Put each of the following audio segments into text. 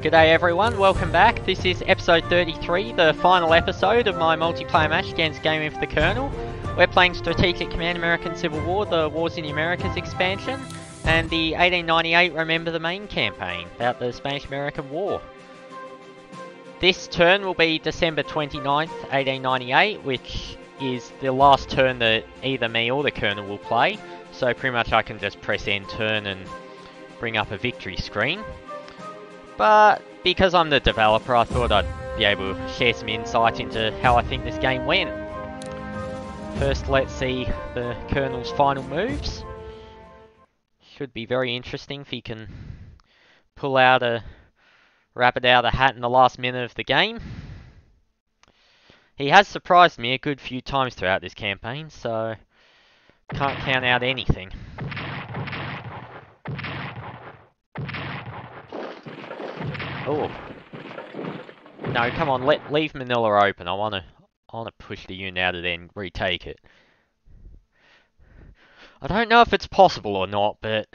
G'day everyone, welcome back. This is episode 33, the final episode of my multiplayer match against Gaming for the Colonel. We're playing Strategic Command American Civil War, the Wars in the Americas expansion, and the 1898 Remember the Maine campaign, about the Spanish-American War. This turn will be December 29th, 1898, which is the last turn that either me or the Colonel will play, so pretty much I can just press end turn and bring up a victory screen. But because I'm the developer, I thought I'd be able to share some insight into how I think this game went. First, let's see the Colonel's final moves. Should be very interesting if he can pull out a rabbit out of the hat in the last minute of the game. He has surprised me a good few times throughout this campaign, so can't count out anything. Oh no! Come on, leave Manila open. I wanna push the unit out of there and retake it. I don't know if it's possible or not, but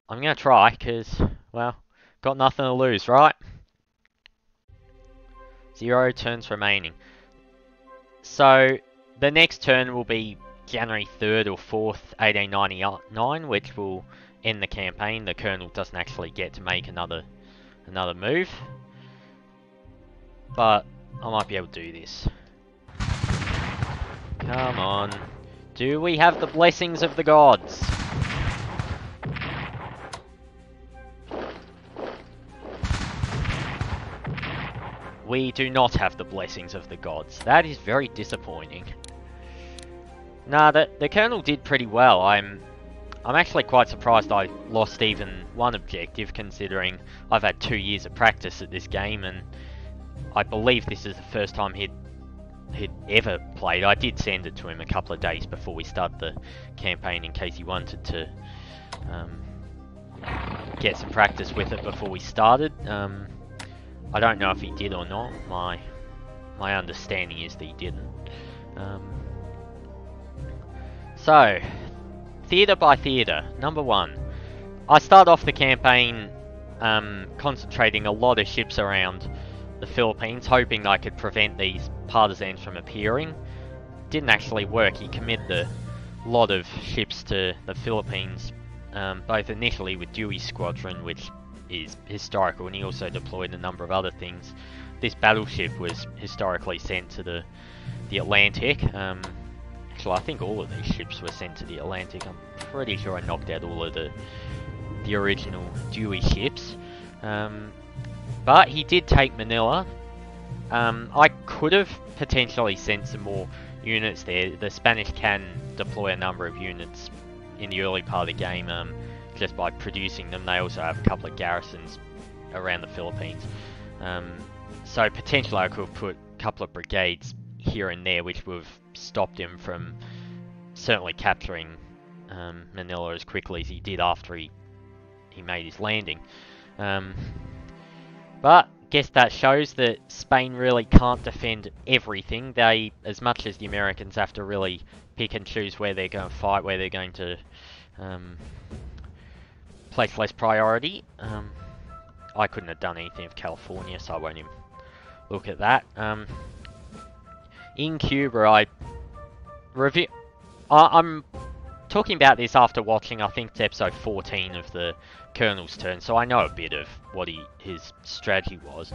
I'm gonna try because, well, got nothing to lose, right? 0 turns remaining. So the next turn will be January 3rd or 4th, 1899, which will end the campaign. The Colonel doesn't actually get to make another move, but I might be able to do this. Come on. Do we have the blessings of the gods? We do not have the blessings of the gods. That is very disappointing. Nah, the Colonel did pretty well. I'm actually quite surprised I lost even one objective, considering I've had 2 years of practice at this game, and I believe this is the first time he'd ever played. I did send it to him a couple of days before we started the campaign in case he wanted to get some practice with it before we started. I don't know if he did or not. My understanding is that he didn't. So, theatre by theatre. Number 1. I start off the campaign concentrating a lot of ships around the Philippines, hoping I could prevent these partisans from appearing. Didn't actually work. He committed a lot of ships to the Philippines, both initially with Dewey's squadron, which is historical, and he also deployed a number of other things. This battleship was historically sent to the Atlantic. Actually, I think all of these ships were sent to the Atlantic. I'm pretty sure I knocked out all of the original Dewey ships. But he did take Manila. I could have potentially sent some more units there. The Spanish can deploy a number of units in the early part of the game just by producing them. They also have a couple of garrisons around the Philippines. So potentially I could have put a couple of brigades here and there, which would have stopped him from certainly capturing Manila as quickly as he did after he made his landing. But guess that shows that Spain really can't defend everything. They, as much as the Americans, have to really pick and choose where they're going to fight, where they're going to place less priority. I couldn't have done anything with California, so I won't even look at that. In Cuba, I'm talking about this after watching, I think it's episode 14 of the Colonel's turn, so I know a bit of what his strategy was.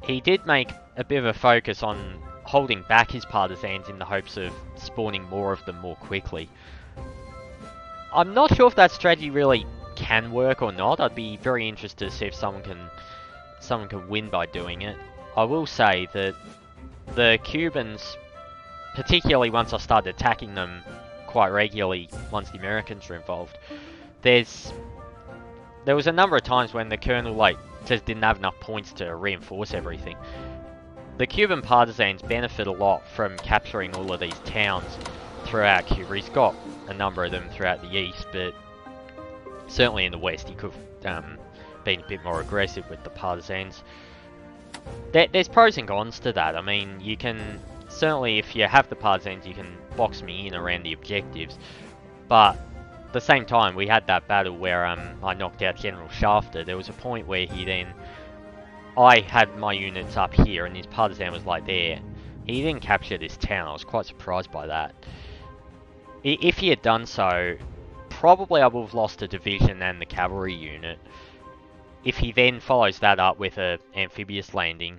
He did make a bit of a focus on holding back his partisans in the hopes of spawning more of them more quickly. I'm not sure if that strategy really can work or not. I'd be very interested to see if someone can win by doing it. I will say that the Cubans, particularly once I started attacking them quite regularly, once the Americans were involved, there was a number of times when the Colonel just didn't have enough points to reinforce everything. The Cuban partisans benefit a lot from capturing all of these towns throughout Cuba. He's got a number of them throughout the east, but certainly in the west he could have been a bit more aggressive with the partisans. There's pros and cons to that. I mean, you can certainly, if you have the partisans, you can box me in around the objectives, but the same time, we had that battle where I knocked out General Shafter. There was a point where he then... I had my units up here, and his partisan was like there. He didn't capture this town. I was quite surprised by that. If he had done so, probably I would have lost a division and the cavalry unit. If he then follows that up with an amphibious landing,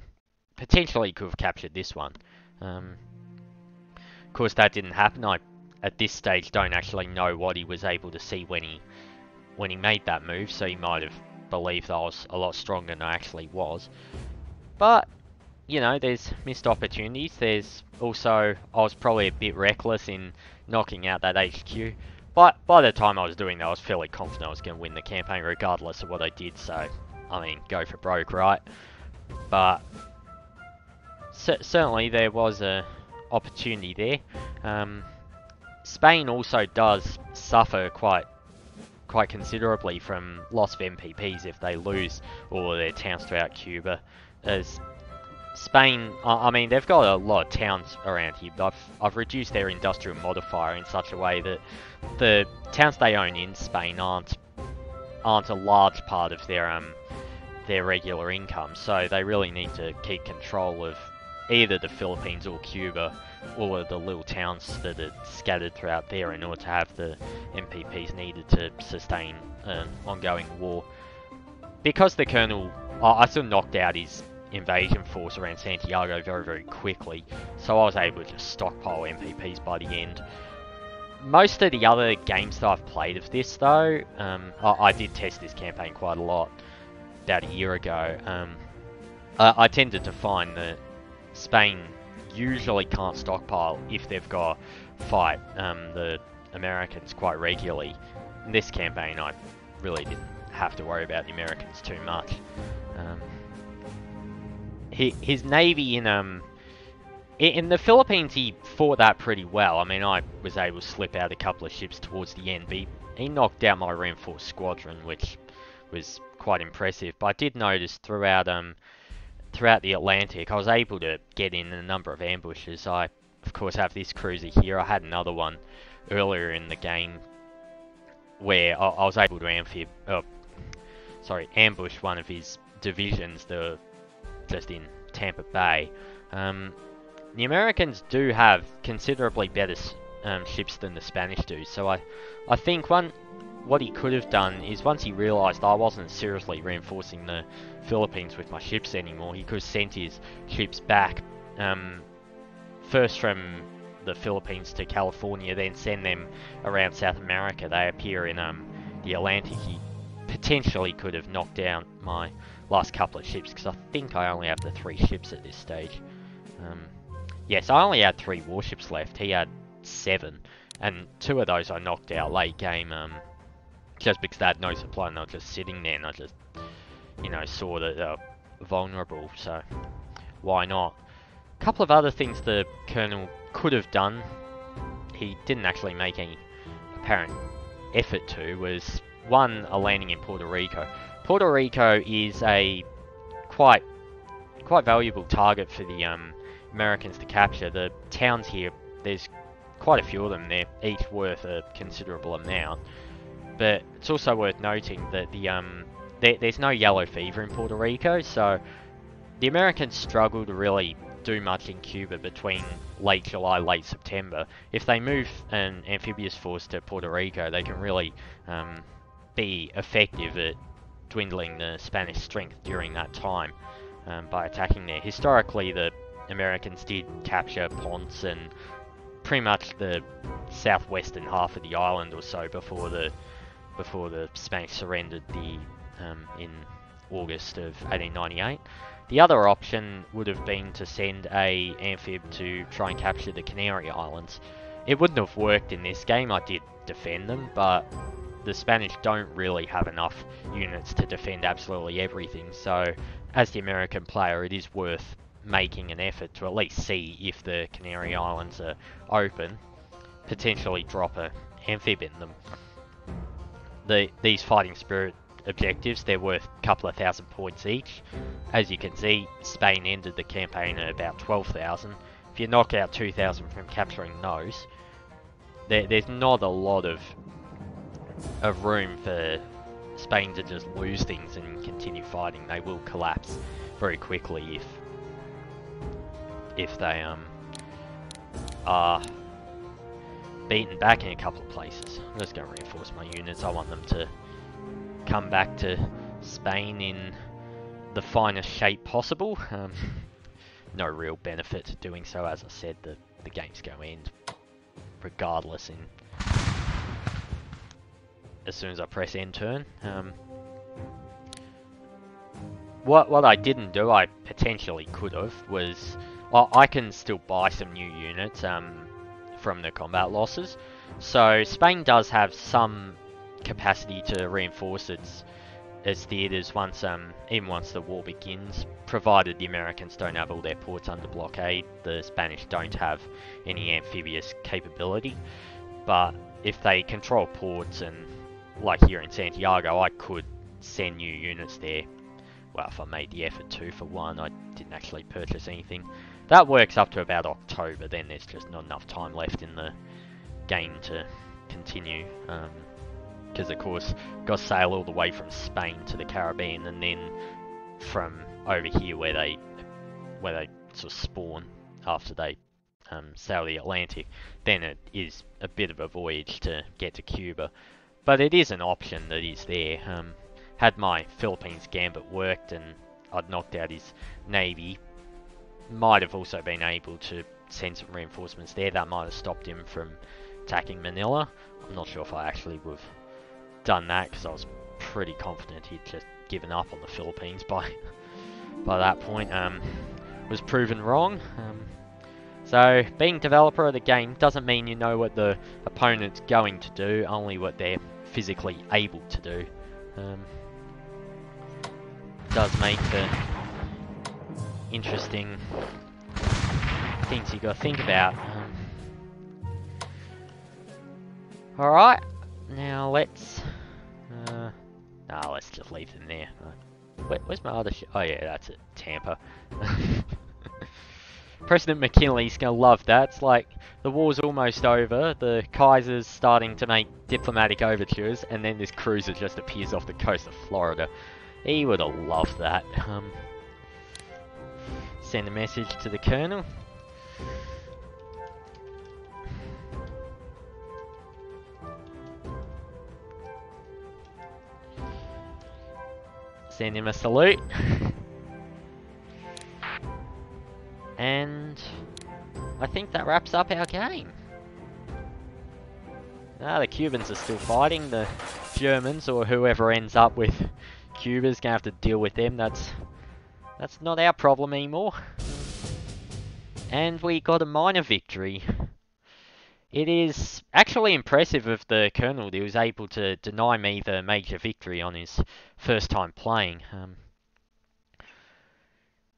potentially he could have captured this one. Of course, that didn't happen. I, at this stage, don't actually know what he was able to see when he made that move, so he might have believed I was a lot stronger than I actually was. But, you know, there's missed opportunities. There's also, I was probably a bit reckless in knocking out that HQ. But by the time I was doing that, I was fairly confident I was going to win the campaign regardless of what I did. So, I mean, go for broke, right? But certainly there was a opportunity there. Spain also does suffer quite considerably from loss of MPPs if they lose all of their towns throughout Cuba. As Spain, I mean, they've got a lot of towns around here, but I've reduced their industrial modifier in such a way that the towns they own in Spain aren't a large part of their regular income, so they really need to keep control of either the Philippines or Cuba, all of the little towns that are scattered throughout there in order to have the MPPs needed to sustain an ongoing war. Because the Colonel, I still knocked out his invasion force around Santiago very, very quickly, so I was able to just stockpile MPPs by the end. Most of the other games that I've played of this, though, I did test this campaign quite a lot about a year ago. I tended to find that Spain usually can't stockpile if they've got to fight the Americans quite regularly. In this campaign, I really didn't have to worry about the Americans too much. His navy in the Philippines, he fought that pretty well. I mean, I was able to slip out a couple of ships towards the end, but he knocked out my reinforced squadron, which was quite impressive. But I did notice throughout the Atlantic, I was able to get in a number of ambushes. I, of course, have this cruiser here. I had another one earlier in the game where I was able to ambush one of his divisions that were just in Tampa Bay. The Americans do have considerably better ships than the Spanish do, so I think what he could have done is, once he realised I wasn't seriously reinforcing the Philippines with my ships anymore, he could have sent his ships back, first from the Philippines to California, then send them around South America. They appear in the Atlantic. He potentially could have knocked down my last couple of ships, because I think I only have the 3 ships at this stage. Yes, I only had 3 warships left. He had 7, and 2 of those I knocked out late game, just because they had no supply and they were just sitting there, and I just, you know, saw that they were vulnerable, so why not? A couple of other things the Colonel could have done, he didn't actually make any apparent effort to, was one, a landing in Puerto Rico. Puerto Rico is a quite valuable target for the Americans to capture. The towns here, there's quite a few of them. They're each worth a considerable amount. But it's also worth noting that there's no yellow fever in Puerto Rico, so the Americans struggle to really do much in Cuba between late July, late September. If they move an amphibious force to Puerto Rico, they can really be effective at dwindling the Spanish strength during that time by attacking there. Historically, the Americans did capture Ponce and pretty much the southwestern half of the island or so before the Spanish surrendered in August of 1898. The other option would have been to send a amphib to try and capture the Canary Islands. It wouldn't have worked in this game. I did defend them, but the Spanish don't really have enough units to defend absolutely everything, so as the American player, it is worth making an effort to at least see if the Canary Islands are open, potentially drop an amphib in them. These fighting spirit objectives, they're worth a couple of thousand points each. As you can see, Spain ended the campaign at about 12,000. If you knock out 2,000 from capturing those, there's not a lot of of room for Spain to just lose things and continue fighting. They will collapse very quickly if they are beaten back in a couple of places. I'm just going to reinforce my units. I want them to come back to Spain in the finest shape possible. No real benefit to doing so. As I said, the game's going to end regardless as soon as I press end turn. What I didn't do, I potentially could have, was I can still buy some new units from the combat losses. So Spain does have some capacity to reinforce its theatres even once the war begins, provided the Americans don't have all their ports under blockade. The Spanish don't have any amphibious capability, but if they control ports, and like here in Santiago, I could send new units there. Well, if I made the effort to, for one. I didn't actually purchase anything. That works up to about October, then there's just not enough time left in the game to continue. Because of course, got to sail all the way from Spain to the Caribbean, and then from over here where they sort of spawn after they sail the Atlantic, then it is a bit of a voyage to get to Cuba. But it is an option that is there. Had my Philippines gambit worked and I'd knocked out his navy, might have also been able to send some reinforcements there. That might have stopped him from attacking Manila. I'm not sure if I actually would have done that, because I was pretty confident he'd just given up on the Philippines by that point. Was proven wrong. So being developer of the game doesn't mean you know what the opponent's going to do, only what they're physically able to do. Does make for interesting things you got to think about. Alright, now let's just leave them there. Where's my other ship? Oh yeah, that's it, Tampa. President McKinley's gonna love that. It's like the war's almost over, the Kaiser's starting to make diplomatic overtures, and then this cruiser just appears off the coast of Florida. He would have loved that. Send a message to the Colonel. Send him a salute. And I think that wraps up our game. The Cubans are still fighting. The Germans, or whoever ends up with Cuba's gonna have to deal with them. That's not our problem anymore. And we got a minor victory. It is actually impressive of the Colonel that he was able to deny me the major victory on his first time playing.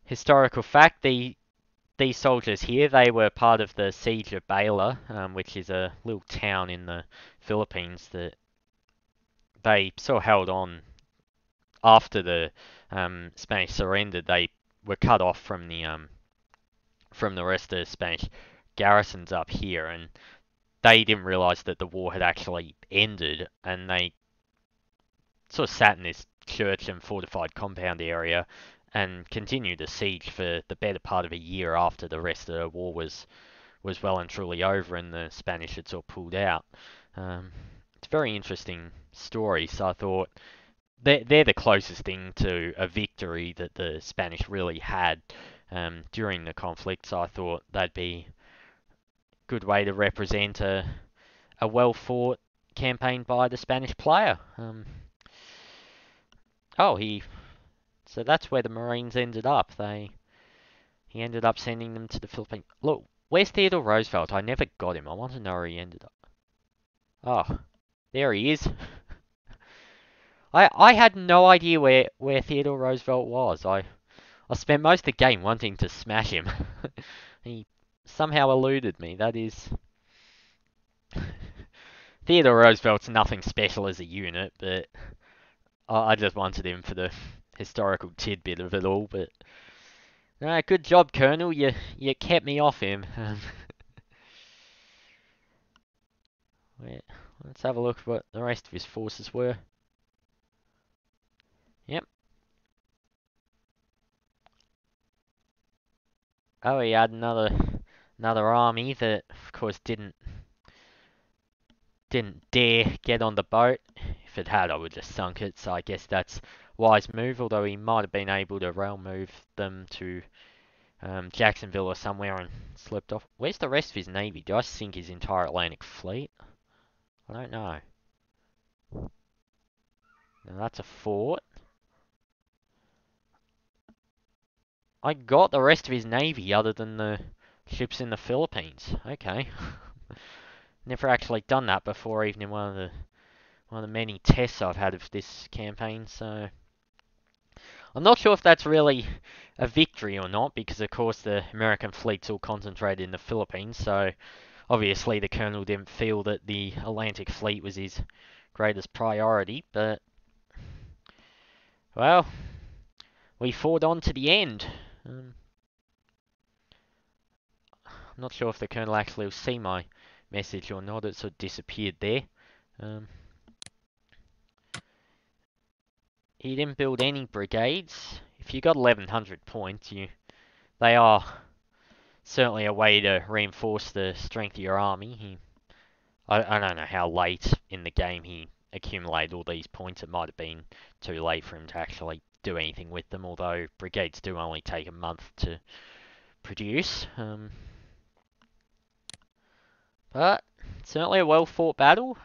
Historical fact, these soldiers here, they were part of the Siege of Baler, which is a little town in the Philippines that they sort of held on after the Spanish surrendered. They were cut off from the rest of the Spanish garrisons up here, and they didn't realise that the war had actually ended, and they sort of sat in this church and fortified compound area and continued the siege for the better part of a year after the rest of the war was well and truly over and the Spanish had sort of pulled out. It's a very interesting story, so I thought they're the closest thing to a victory that the Spanish really had during the conflict, so I thought that'd be a good way to represent a well-fought campaign by the Spanish player. So that's where the Marines ended up. He ended up sending them to the Philippines. Look, where's Theodore Roosevelt? I never got him. I want to know where he ended up. Oh, there he is. I had no idea where Theodore Roosevelt was. I spent most of the game wanting to smash him. He somehow eluded me. That is... Theodore Roosevelt's nothing special as a unit, but I just wanted him for the historical tidbit of it all. But good job, Colonel. You kept me off him. Let's have a look at what the rest of his forces were. Yep. Oh, he had another army that, of course, didn't dare get on the boat. If it had, I would just sunk it. So I guess that's wise move. Although he might have been able to rail move them to Jacksonville or somewhere and slipped off. Where's the rest of his navy? Do I sink his entire Atlantic fleet? I don't know. Now that's a fort. I got the rest of his navy other than the ships in the Philippines. Okay. Never actually done that before, even in one of the many tests I've had of this campaign, so I'm not sure if that's really a victory or not, because of course the American fleet's all concentrated in the Philippines, so obviously the Colonel didn't feel that the Atlantic fleet was his greatest priority, but well, we fought on to the end. I'm not sure if the Colonel actually will see my message or not. It sort of disappeared there. He didn't build any brigades. If you got 1100 points, they are certainly a way to reinforce the strength of your army. I don't know how late in the game he accumulated all these points. It might have been too late for him to actually do anything with them, although brigades do only take a month to produce. But certainly a well-fought battle.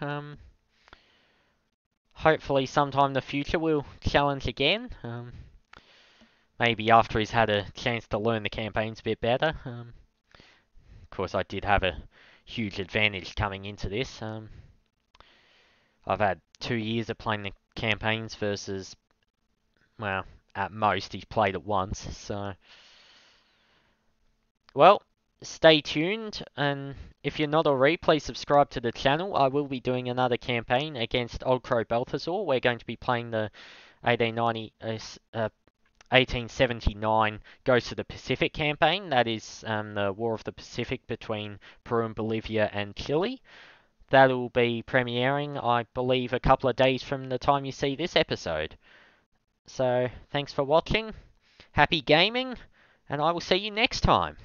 Hopefully sometime in the future we'll challenge again. Maybe after he's had a chance to learn the campaigns a bit better. Of course, I did have a huge advantage coming into this. I've had 2 years of playing the campaigns versus, well, at most he's played it once. So, well, stay tuned, and if you're not already, please subscribe to the channel. I will be doing another campaign against Old Crow Balthazar. We're going to be playing the 1879 Ghost of the Pacific campaign. That is the War of the Pacific between Peru and Bolivia and Chile. That'll be premiering, I believe, a couple of days from the time you see this episode. So, thanks for watching, happy gaming, and I will see you next time.